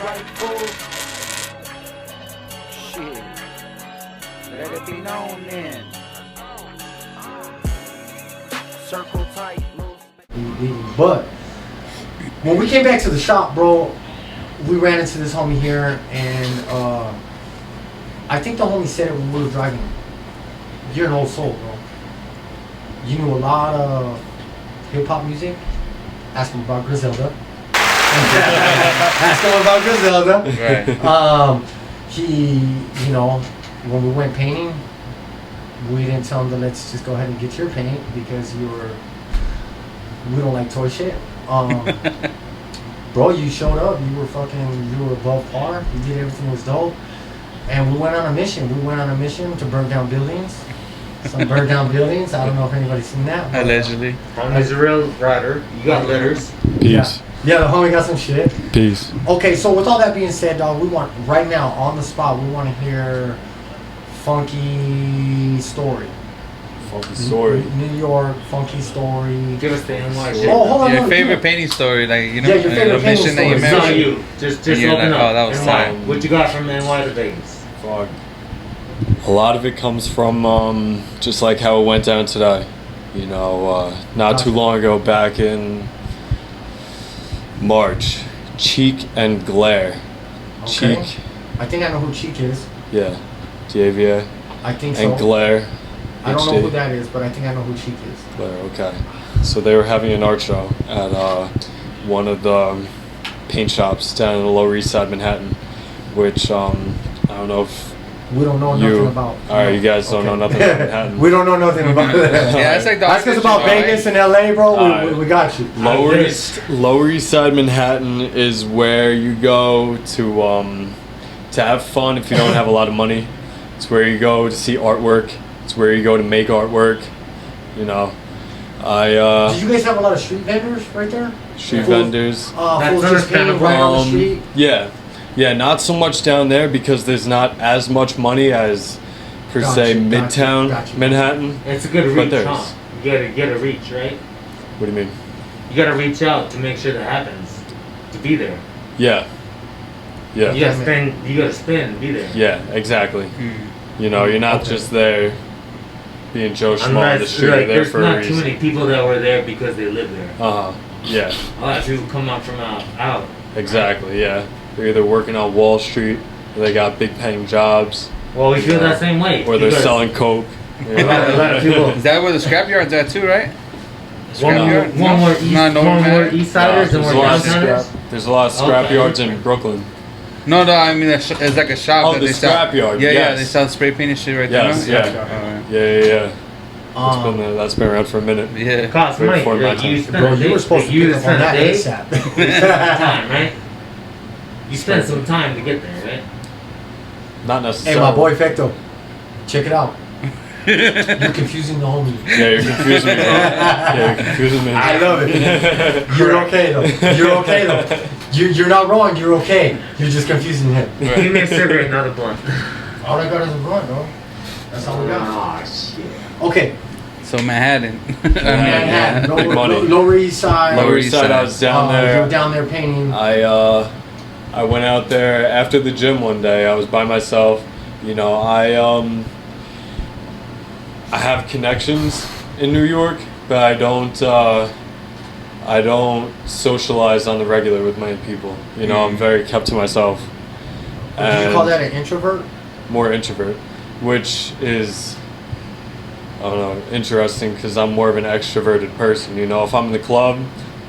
right, fool? Shit. Let it be known then. Circle tight, but when we came back to the shop, bro, we ran into this homie here, and I think the homie said it when we were driving. You're an old soul, bro. You knew a lot of hip-hop music. Ask him about Griselda. Ask him about Griselda. Right. He, you know, when we went painting, we didn't tell him to let's just go ahead and get your paint because we don't like toy shit. Bro, you showed up. You were above par. You did everything was dope. And we went on a mission. We went on a mission to burn down buildings. Some burned down buildings. I don't know if anybody's seen that. Allegedly. Homie's a real writer. You got letters. Peace. Yeah, the homie got some shit. Peace. Okay, so with all that being said, dog, we want, right now, on the spot, we want to hear Funky Story. Funky story. New York, Funky Story. Give us the NY shit. Oh, hold on. Your favorite painting story, like, you know, Yeah, your favorite a mission painting that you story. It's not mentioned. you. Just And you're open like, up. oh, that was NY. time. What you got from NY to Vegas? Fuck. A lot of it comes from just like how it went down today. You know, not too long ago, back in March, Cheek and Glare. Okay. Cheek, I think I know who Cheek is. yeah, DAVA, I think so. and Glare. I don't know HD. who that is, but I think I know who Cheek is. Glare, okay. So they were having an art show at one of the paint shops down in the Lower East Side, Manhattan, which I don't know if We don't know nothing about. Alright, you guys don't know nothing about Manhattan. We don't know nothing about that. Yeah, that's like the That's because about official, Vegas right? and LA, bro. Alright. We got you. Lower East Side Manhattan is where you go to have fun if you don't have a lot of money. It's where you go to see artwork. It's where you go to make artwork. You know, Did you guys have a lot of street vendors right there? street Fools- vendors. That's fools just painting understandable. right on the street. Yeah, not so much down there because there's not as much money as per se Midtown Manhattan. It's a good But reach, there's- huh? You gotta reach, right? What do you mean? You gotta reach out to make sure that happens. To be there. Yeah. You Yeah. gotta spin to be there. Yeah, exactly. Hmm. You know, you're not Okay. just there being Joe Schmo on the Unless, street. like, You're there there's for a not too reason. many people that were there because they live there. Yeah, A lot of people come out from out. exactly, yeah. They're either working on Wall Street, or they got big paying jobs, Well, we feel that same way. or they're because selling coke. A lot of people. Is that where the scrapyard's at too, right? One Scrapyard? more east, Not one Norman more Manhattan? east siders and there's, more a lot of downtowners. there's a lot of scrap Okay. yards in Brooklyn. No, I mean it's like a shop Oh, that the they sell. scrapyard, Yeah, yes. they sell spray paint and shit right Yes, there. yeah. No? Alright. Yeah. That's been around for a minute. Yeah. Cost Right money. before my Like, you time. spend Bro, a day, you were supposed like, to you pick up on spend a that day. ASAP. You spend time, right? You spend some time to get there, right? Not Hey, necessarily. my boy Fecto, check it out. You're confusing the homie. Yeah, you're confusing me, bro. Yeah, you're confusing me. I love it. You're okay though. You're okay though. You're not wrong. You're okay. You're just confusing him. Give me a cigarette, not a blunt. All I got is a blunt, bro. That's all we got. Oh, shit. Okay. So Manhattan. Manhattan, Big money. Lower East Side. Lower East Side, I was down You there. were down there painting. I went out there after the gym one day. I was by myself. You know, I have connections in New York, but I don't socialize on the regular with many people. You know, I'm very kept to myself. Would you call that an introvert? More introvert, which is, I don't know, interesting because I'm more of an extroverted person. You know, if I'm in the club,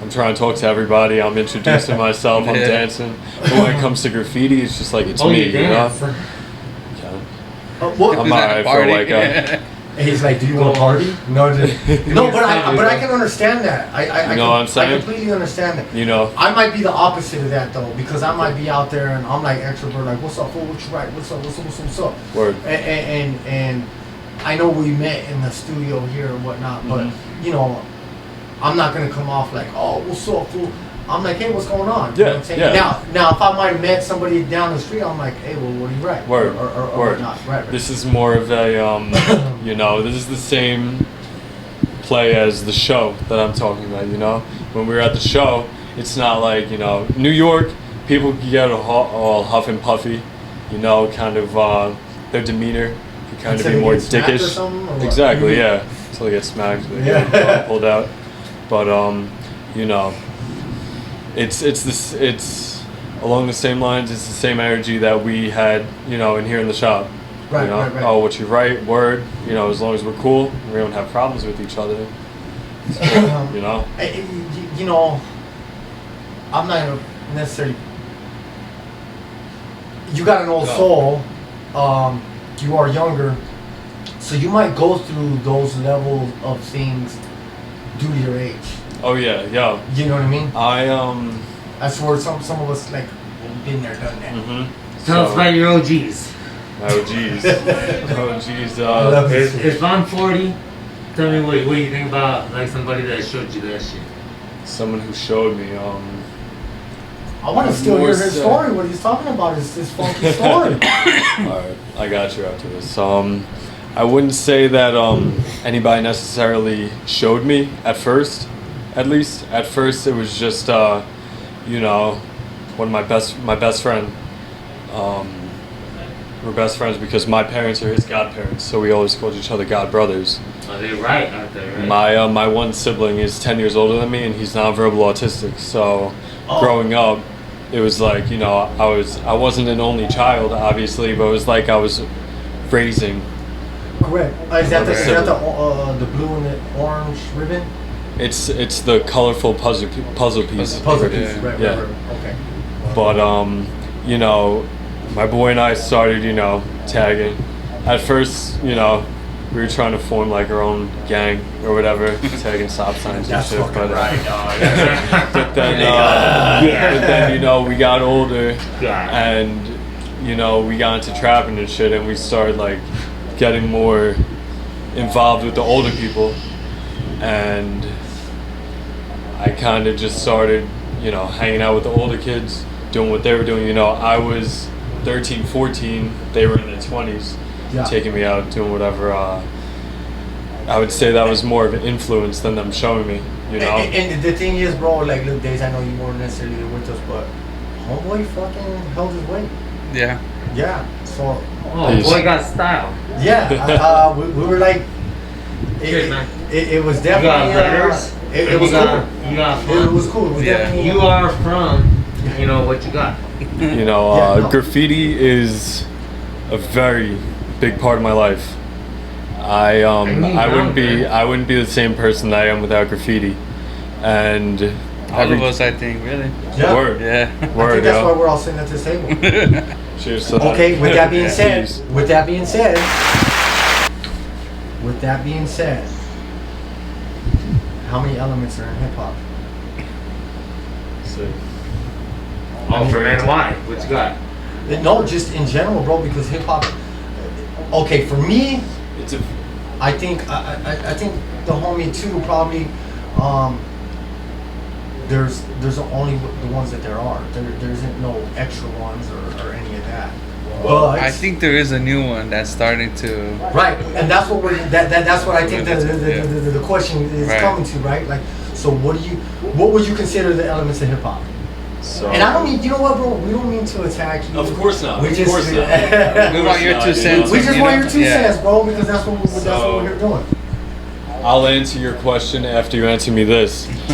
I'm trying to talk to everybody. I'm introducing myself. I'm Yeah. dancing. But when it comes to graffiti, it's just like it's me. You You know. dance. Yeah. What? I'm alright for a white guy. And he's like, "Do you want to party?" No, no, but I can understand that. I You know what I'm saying? I completely understand that. You know. I might be the opposite of that though, because I might be out there and I'm like extrovert, like, "What's up, fool? What you right? What's up?" Word. And I know we met in the studio here and whatnot, but you know, I'm not gonna come off like, "Oh, what's up, fool?" I'm like, "Hey, what's going on?" You know what I'm saying? yeah. Now, if I might have met somebody down the street, I'm like, "Hey, well, what are you right?" Word. or Word. whatnot. Right. This is more of a, you know, this is the same play as the show that I'm talking about, you know? When we were at the show, it's not like, you know, New York, people can get all huff and puffy, you know, kind of their demeanor can kind Until of be they more get smacked or dickish. something, or what? Exactly, yeah. Until they get smacked, they Yeah. get pulled out. But you know, it's along the same lines. It's the same energy that we had, you know, in here in the shop. Right, you know? right, right. Oh, what you write, word. You know, as long as we're cool, we don't have problems with each other. It's cool, you know. You know, I'm not gonna necessarily. You got an old soul. You are younger, so you might go through those levels of things due to your age. Oh yeah, yeah. You know what I mean? I That's where some of us like been there, done that. Tell us about your OGs. Oh geez. Oh geez. love it. If I'm 40, tell me what you think about like somebody that showed you that shit. Someone who showed me. I want to still More hear his so. story. What he's talking about is this funky story. Alright, I got you after this. I wouldn't say that anybody necessarily showed me at first. At least at first, it was just you know, one of my best friend. We're best friends because my parents are his godparents, so we always called each other god brothers. Are they right out there, right? My one sibling is 10 years older than me, and he's nonverbal autistic. So growing up, it was like, you know, I wasn't an only child, obviously, but it was like I was raising. Correct. Is that the blue and the orange ribbon? It's the colorful puzzle piece. Puzzle piece. Right, Yeah. right. Okay. But you know, my boy and I started, you know, tagging. At first, you know, we were trying to form like our own gang or whatever, tagging stop signs and That's shit. fucking But, right, dog. but then you know, we got older and you know, we got into trapping and shit, and we started like getting more involved with the older people, and I kind of just started, you know, hanging out with the older kids, doing what they were doing. You know, I was 13, 14, they were in their 20s, taking me out, doing whatever. I would say that was more of an influence than them showing me, you know. And the thing is, bro, like, look, Days, I know you weren't necessarily with us, but homeboy fucking held his weight. Yeah. Yeah. So. Oh, boy got style. Yeah. We were like. It was definitely. It was cool. You got fun. It was cool. It was definitely. You are from, you know, what you got. You know, graffiti is a very big part of my life. I wouldn't be the same person that I am without graffiti, and All of us, I think, really. Yeah. Word. Yeah. Word, I think that's yo. why we're all sitting at this table. Cheers to that. Okay. With that being said, Peace. with that being said, how many elements are in hip hop? So, Oh, for NY, what you got? No, just in general, bro. Because hip hop. Okay, for me, it's a I think the homie too probably. There's only the ones that there are. There isn't no extra ones or any of that. But I think there is a new one that's starting to. right, and that's what that's what I think the question is coming to, right? Like, so what would you consider the elements of hip hop? so. And I don't mean, you know what, bro? We don't mean to attack you. Of course not. We Of just course not. We want your 2 cents. we just you want know? your 2 Yeah. cents, bro, because that's what we're here doing. I'll answer your question after you answer me this. So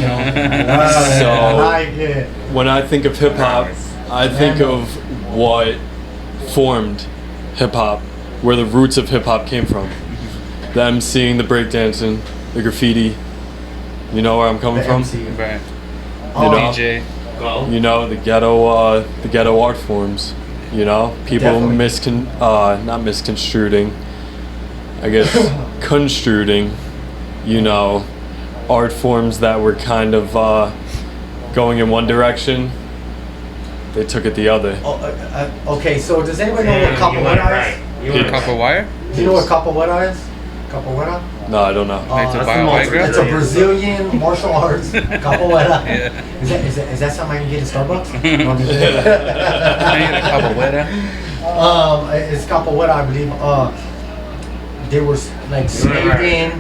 When I think of hip hop, I think of what formed hip hop, where the roots of hip hop came from. Them seeing the breakdancing, the graffiti. You know where I'm coming from? Right. Oh, know? DJ. Go. You know, the ghetto art forms. You know, people Definitely. not misconstruing, I guess, construing. You know, art forms that were kind of going in one direction, they took it the other. Okay, so does anybody know what capoeira is? Copper wire? Do you know what capoeira is? Capoeira? No, I don't know. Like to That's buy a white girl? It's a Brazilian martial arts. Capoeira. Yeah. Is that something I can get at Starbucks? I need a capoeira. It's capoeira, I believe. They were like slaved in.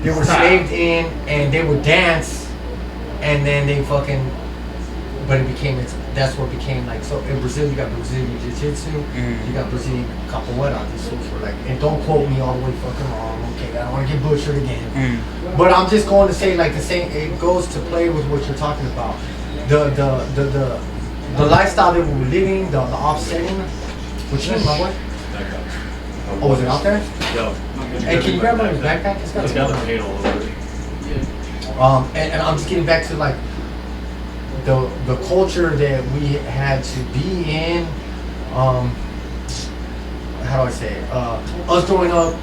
They were slaved in, and they would dance, and then they fucking but that's where it became like, so in Brazil you got Brazilian Jiu-Jitsu, you got Brazilian Capoeira. These schools were like, and don't quote me all the way fucking wrong, okay, I don't want to get butchered again. But I'm just going to say like the same, it goes to play with what you're talking about. The lifestyle that we were living, the offsetting. What you mean, my boy? Oh, is it out there? Yo. Hey, can you grab my backpack? It's got the paint all over it. And I'm just getting back to like the culture that we had to be in. How do I say it? Us growing up,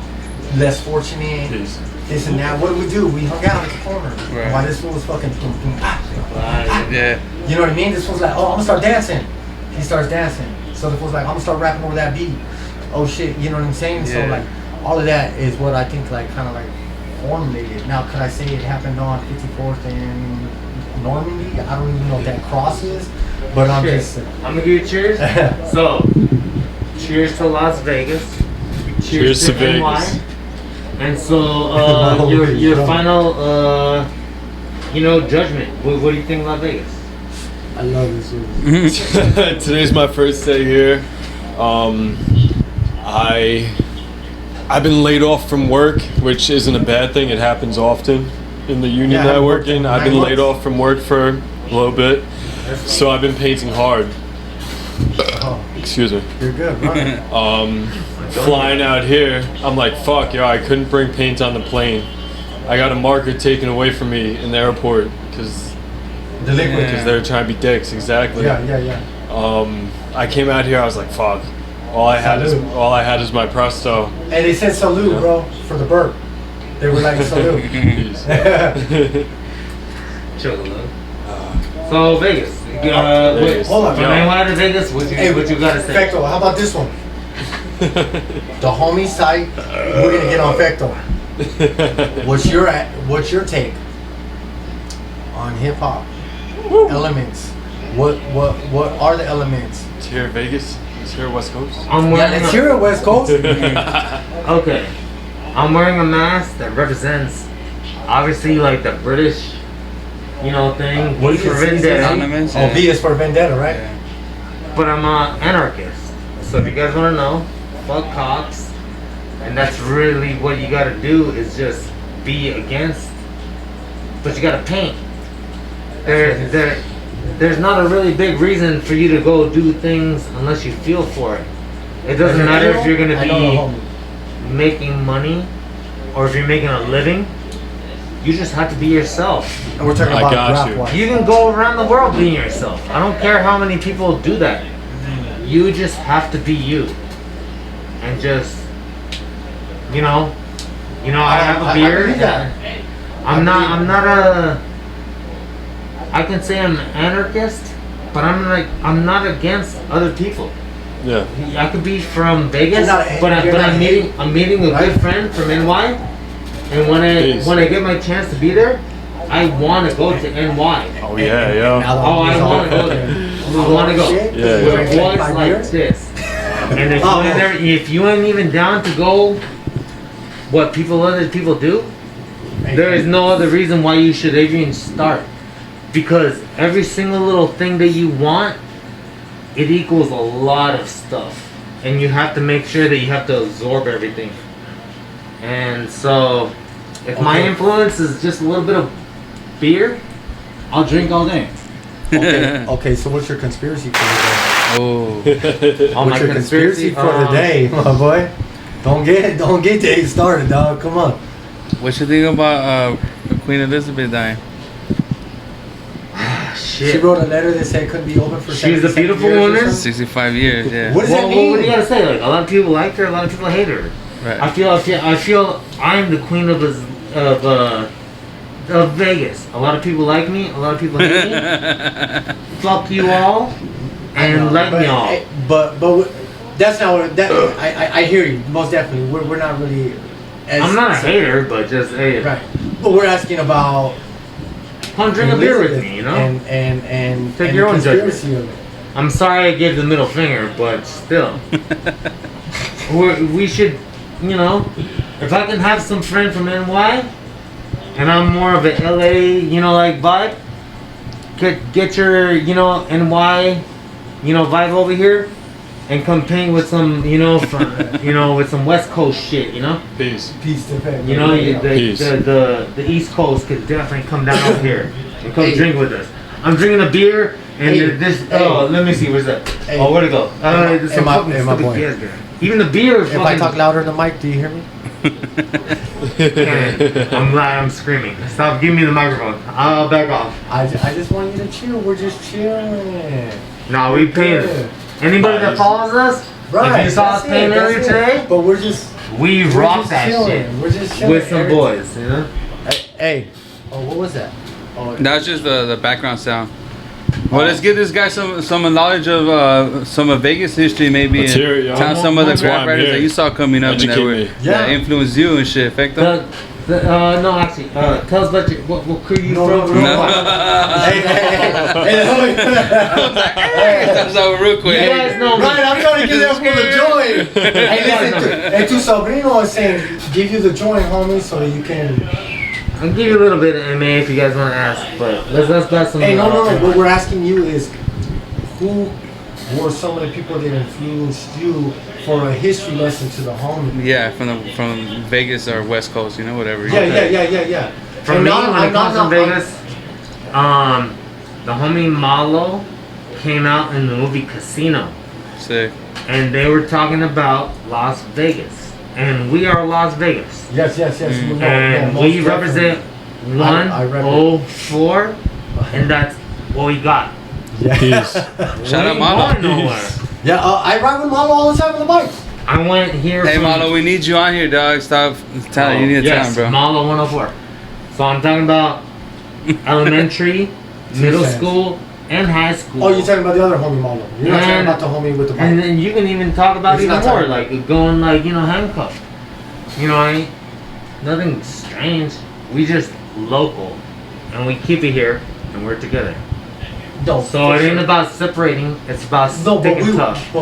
less fortunate. This and that. What did? We hung out at the corner. Right. While this fool was fucking boom, boom, Yeah. You know what I mean? This fool's like, oh, I'm gonna start dancing. He starts dancing. So the fool's like, I'm gonna start rapping over that beat. Oh shit, you know what I'm saying? So Yeah. like, all of that is what I think like kind of like formulated. Now, could I say it happened on 54th and Normandy? I don't even know what that cross is, but I'm Shit. just. I'm gonna give you cheers. So, cheers to Las Vegas. Cheers to NY. Vegas. And so, your final, judgment. What do you think about Vegas? I love this movie. Today's my first day here. I've been laid off from work, which isn't a bad thing. It happens often in the union that I work in. I've been laid off from work for a little bit, so I've been painting hard. Oh, Excuse me. you're good, right? Flying out here, I'm like, fuck, yo, I couldn't bring paint on the plane. I got a marker taken away from me in the airport because The liquid. Yeah. they're trying to be dicks. Exactly. Yeah. I came out here, I was like, fuck. All I had is my Presto. And they said salute, bro, for the burp. They were like salute. Chill a little. So Vegas. Vegas. Hold on, From NY to Vegas, what you gotta say? Fecto, how about this one? The homie site. We're gonna get on Fecto. What's your take on hip hop elements? What are the elements? It's here in Vegas. It's here West Coast. I'm Yeah, wearing let's hear it, West Coast. Okay. I'm wearing a mask that represents obviously like the British, thing. What V is for it? Vendetta. Anonymous. Oh, V is for Vendetta, right? Yeah. But I'm an anarchist. So if you guys wanna know, fuck cops. And that's really what you gotta do is just be against, but you gotta paint. There's not a really big reason for you to go do things unless you feel for it. It doesn't matter if you're gonna be making money or if you're making a living. You just have to be yourself. And we're talking I about got rap you. wise. You can go around the world being yourself. I don't care how many people do that. You just have to be you. And just, I have a beard. believe that. I'm not I can say I'm an anarchist, but I'm not against other people. Yeah. I could be from Vegas, You're not but a I'm meeting a right? good friend from NY, and Peace. when I get my chance to be there, I want to go to NY. Oh yeah, yeah. Oh, I want to go there. I want to go. Yeah, With yeah. boys like this. And if you ain't even down to go, what other people do, there is no other reason why you should even start. Because every single little thing that you want, it equals a lot of stuff. And you have to make sure that you have to absorb everything. And so, if my influence is just a little bit of beer, I'll drink all day. Okay, so what's your conspiracy for the day? Oh. On What's your conspiracy for the day, my boy? Don't get Dave started, dog. Come on. What you think about Queen Elizabeth dying? She Shit. wrote a letter that said it couldn't be open for She's a 77 beautiful years or woman. something? 65 years, yeah. What does that mean? What do you gotta say? Like, a lot of people like her, a lot of people hate her. Right. I feel I'm the queen of Vegas. A lot of people like me, a lot of people hate me. Fuck you all, and like me all. But that's not what that. I hear you most definitely. We're not really. I'm not a hater, but just hey, Right. But we're asking about. come drink a beer with me, you know. And Take and your the own conspiracy of it. I'm sorry I gave the middle finger, but still, we should, if I can have some friend from NY, and I'm more of an LA, like vibe, get your NY vibe over here, and come paint with some with some West Coast shit. Peace. Peace to family. Peace. The East Coast could definitely come down over here and come drink with us. I'm drinking a beer and this. Oh, let me see. Where's that? Hey. Oh, where'd it go? There's some fucking am I stupid boy? kids there. Even the beer is If I talk louder in the mic, do you hear me? I'm screaming. Stop giving me the microphone. I'll back off. I just want you to chill. We're just chilling. No, we painted. Anybody that follows us, if you saw us paint earlier today, but we're just rock just that chilling. shit We're just chilling with some boys, Hey, oh, what was that? Oh, That's just the background sound. Well, let's give this guy some knowledge of some of Vegas history, maybe, Let's and hear it, yo. tell some of the That's why rap I'm writers here. that you saw coming up and Educate me. that influenced you and shit. Affect them. No, actually, tell us about what crew you from. Hey, That's how real quick. You guys know me. Right, I'm trying to get them for the joint. Hey, listen, and tu sobrino is saying, give you the joint, homie, so you can. I'll give you a little bit of MA if you guys want to ask, but let's bet some. Hey, no. What we're asking you is, who were some of the people that influenced you for a history lesson to the homie? Yeah, from Vegas or West Coast, whatever. Yeah. For And me, not- when it I'm comes not- to Vegas, the homie Malo came out in the movie Casino, Sick. and they were talking about Las Vegas, and we are Las Vegas, Yes. Mm. and most we definitely. represent I read it. 104, and that's what we got. Yeah. Peace. Shout out We Malo. ain't going nowhere. Yeah, I ride with Malo all the time on the bike. I went here. Hey, from, Malo, we need you on here, dog. Stop telling. You need to yes, tell him, bro. Malo 104. So I'm talking about elementary, middle 2Cents. school, and high school. Oh, you're talking about the other homie Malo. You're not talking And- about the homie with the bike. And then you can even talk about He's even not more, talking- like going handcuffed. Nothing strange. We just local, and we keep it here, and we're together. No, So it ain't about separating; it's about No, but sticking tough.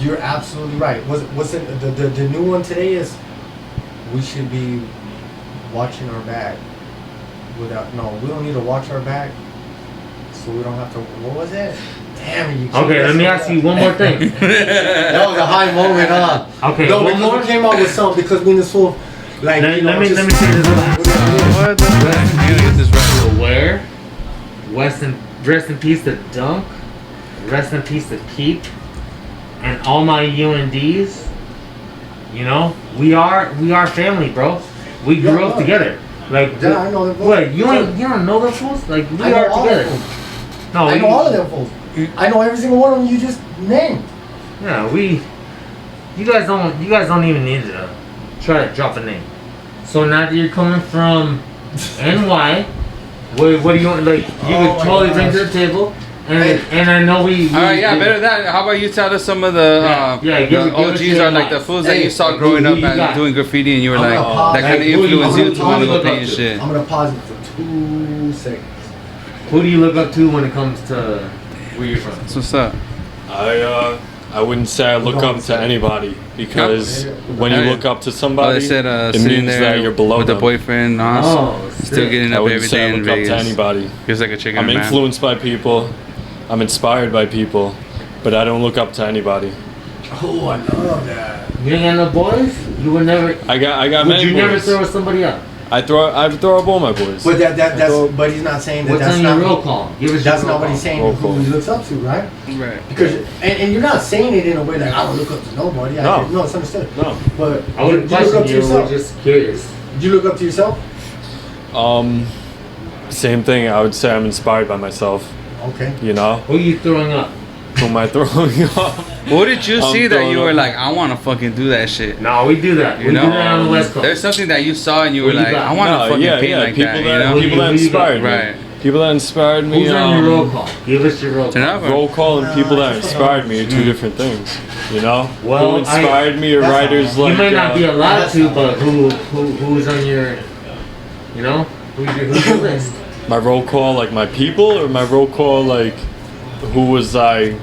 you're absolutely right. What's it, the new one today is we should be watching our back. We don't need to watch our back, so we don't have to. What was it? Damn it! Okay, let me ask you one more thing. That was a high moment, huh? Okay, No, one because more. we came out with something because me and this fool, like, Let you know, me just- say this. What the fuck? You gotta get this right. To wear, rest in peace to Dunk, rest in peace to Keep, and all my UNDs. We are family, bro. We grew Yeah, up no. together. Like, Yeah, I know them fools. what you don't know those fools? Like we I know are all together. of them. No, I know all of them fools. I know every single one of them you just named. Yeah, you guys don't even need to try to drop a name. So now that you're coming from NY, what do you want? Like you Oh could my totally bring gosh. to the table, and Hey. and I know we. All right, yeah, better than that. How about you tell us some of the give the us OGs your are like the advice. fools that Hey, you saw who growing up you and got? doing graffiti, and you were I'm like, gonna pause. that kind of Like, who you- influenced who you you to want to go look up paint and to? shit. I'm gonna pause it for 2 seconds. Who do you look up to when it comes to where you're from? That's what's up. I wouldn't say I look up to anybody because when you look up to Oh, somebody, they said it sitting means there that you're below with them. the boyfriend, Oh, still sick. getting I up wouldn't every say day I in look up to Vegas. anybody. Feels like a chicken I'm man. influenced by people. I'm inspired by people, but I don't look up to anybody. Oh, I love that. You ain't got no boys? You would never. I got Would many you never boys. throw somebody up? I throw up all my boys. But but he's not saying that What's that's on not your roll call? Give us That's your roll not what call. he's saying. Roll Who call. he looks up to, right? Right. Because and you're not saying it in a way like I don't look up to nobody. No. No, it's understood. No. But I wouldn't you look up question to you. We're yourself. just curious. You look up to yourself. Same thing. I would say I'm inspired by myself. Okay. You know, Who are you throwing up? who am I throwing up? What did you I'm see that you throwing were up. like, I want to fucking do that shit? No, we do that. You We know? do that on the West Coast. There's something that you saw and you were What you like, got? I want to fucking paint like people that, you that know? people that Who you got? inspired me. Right. People that inspired me. Who's on your roll call? Give us your roll Turn call. up or- Roll call and people that inspired me are two different things. You know, Well, who inspired me are that's writers not- like. You may not be allowed that's to, not- but who's on your, who's your list? my roll call, like my people, or my roll call, like who was I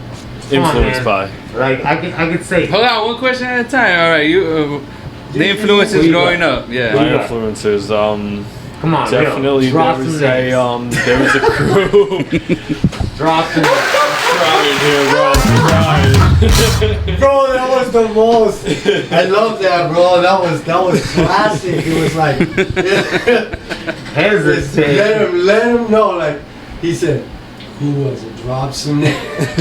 influenced by? Like I could say. Hold on, one question at a time. All right, you the influences Who you growing got? up, yeah. My got? influencers, Come on, definitely real. Drop there was some names. there was a crew. Drop some names. Trying here, bro. Trying. Bro, that was the most. I love that, bro. That was classic. It was like, Hesitate. let him know. Like he said, who was it? Drop some names.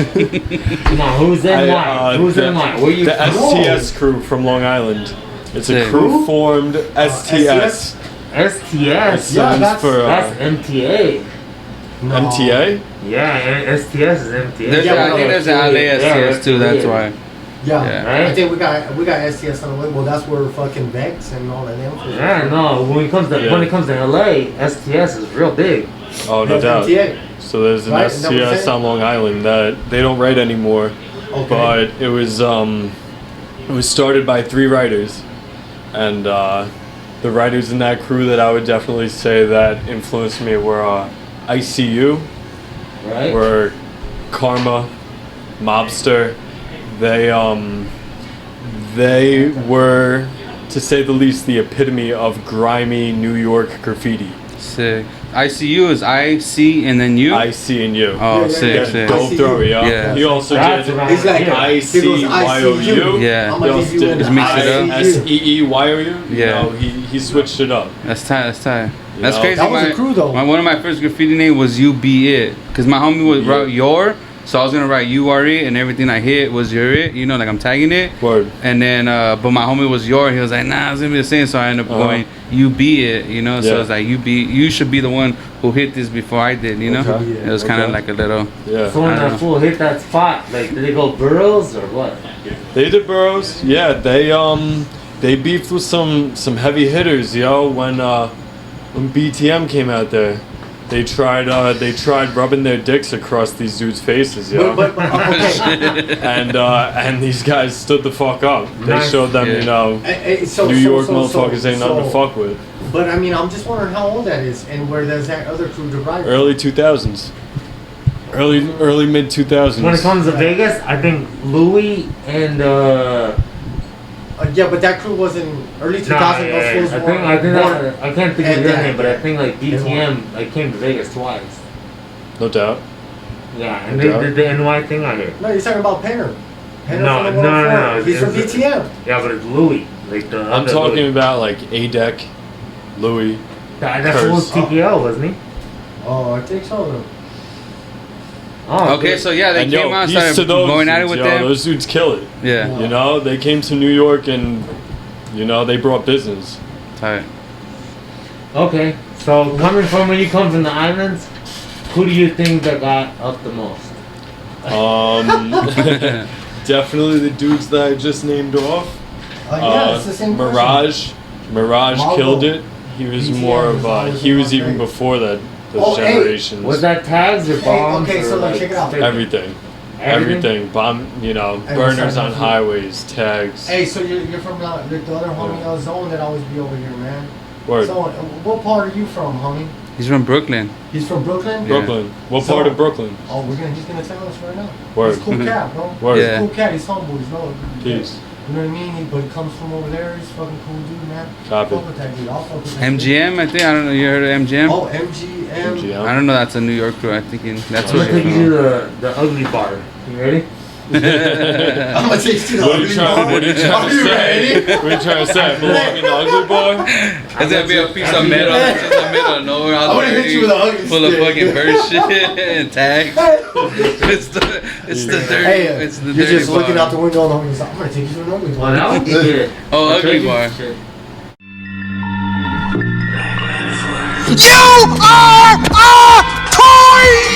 Come on, who's in line? Who's in line? Where you The from? STS Krew from Long Island. It's a Sick. crew formed STS. STS. Yeah, Stands that's- for That's MTA. No. MTA. Yeah, and STS is MTA. There's Yeah, I well, think there's an yeah, LASTS too. That's why. Yeah. Yeah. Right? I think we got STS on the way. Well, that's where fucking Vex and all of them. Yeah, no. When it comes to LA, STS is real big. Oh, no doubt. MTA. So there's an Right, is that what you're STS saying? on Long Island that they don't write anymore, Okay. but it was started by 3 writers, and the writers in that crew that I would definitely say that influenced me were ICU, Right? were Karma, Mobster. They were, to say the least, the epitome of grimy New York graffiti. Sick. ICU is IC and then U. IC and U. Oh, Yeah, sick, yeah. sick. Don't throw it, Yeah. He also That's did right. He's like, Yeah. ICYOU. Yeah. I'm gonna give you an Just mix it up. SEEYOU. Yeah. You know, he switched it up. That's tight. That's tight. You That's know? crazy. That was a crew, though. One of my first graffiti name was You Be It, cause my homie would write your, so I was gonna write You Are It, and everything I hit was You're It. You know, like I'm tagging it. Word. And then, but my homie was Your. He was like, nah, it's gonna be the same. So I ended up going You Be It. You know, so Yeah. it's like you should be the one who hit this before I did. You know, Okay. it was kind of Okay. like a little. Yeah. So when I don't know. that fool hit that spot, like, did they go burrows or what? They did Burroughs. Yeah. They beefed with some heavy hitters, yo. When BTM came out there, they tried rubbing their dicks across these dudes' faces, yo. But okay. And these guys stood the fuck up. They Nice. showed them, Yeah. you know, New York motherfuckers ain't nothing to fuck with. But I mean, I'm just wondering how old that is, and where does that other crew derive from? Early 2000s. Early mid 2000s. When it comes to Vegas, I think Louis and Yeah, but that crew was in early 2000s. Those fools I think were- I can't think of and their that- name, but I think like BTM like came to Vegas twice. No doubt. Yeah, and No they doubt. did the NY thing out here. No, you're talking about Penner. Penner No, from the no, 104. no, He's from it's- BTM. Yeah, but it's Louis. Like the I'm other talking Louis. about like A-Deck, Louis. That fool was Curse. TPL, wasn't he? Oh, I think so. Though. Oh, Okay, good. so yeah, they And came yo, out and peace to started those going at it dudes, with yo. them. Those dudes kill it. Yeah, You know, they came to New York and, you know, they brought business. tight. Okay, so coming from where you come from the islands, who do you think that got up the most? Definitely the dudes that I just named off. Yeah, it's the same person. Mirage Marvel. killed it. He was BTM more was of always he in was my even grade. before that. Those Oh, hey, generations. Was that tags or bombs? okay, so or then like check it out. stickers? everything? Everything. Bomb. You know, Every burners time. on highways, tags. Hey, so you're from the other homie zone that always be over here, man. Word. So, what part are you from, homie? He's from Brooklyn. He's from Brooklyn. Yeah. Brooklyn. What So- part of Brooklyn? Oh, he's gonna tell us right now. Word. He's a cool cat, bro. Word. He's Yeah. a cool cat. He's humble. He's no. Peace. You know what I mean? But he comes from over there. He's fucking cool dude, man. Copy. Fuck with that dude. I'll fuck with that MGM, I think. I don't know. You heard of MGM? Dude. Oh, MGM. MGM. I don't know. That's a New York crew. I think that's I'm what. gonna take you to the ugly bar. You ready? I'm gonna take you to the What are you ugly trying? bar. What are you trying Are to you say? ready? What are you trying to say? Belong in the ugly bar? It's gonna be a piece of metal that's in the middle of nowhere. I'm gonna hit you with a ugly full of stick. fucking bird shit and tags. It's the dirty. Hey, it's the you're dirty just looking bar. out the window and he's like, I'm gonna take you to an ugly Well, bar. that would be good. Oh, I'll ugly tell you bar. shit. You are a toy!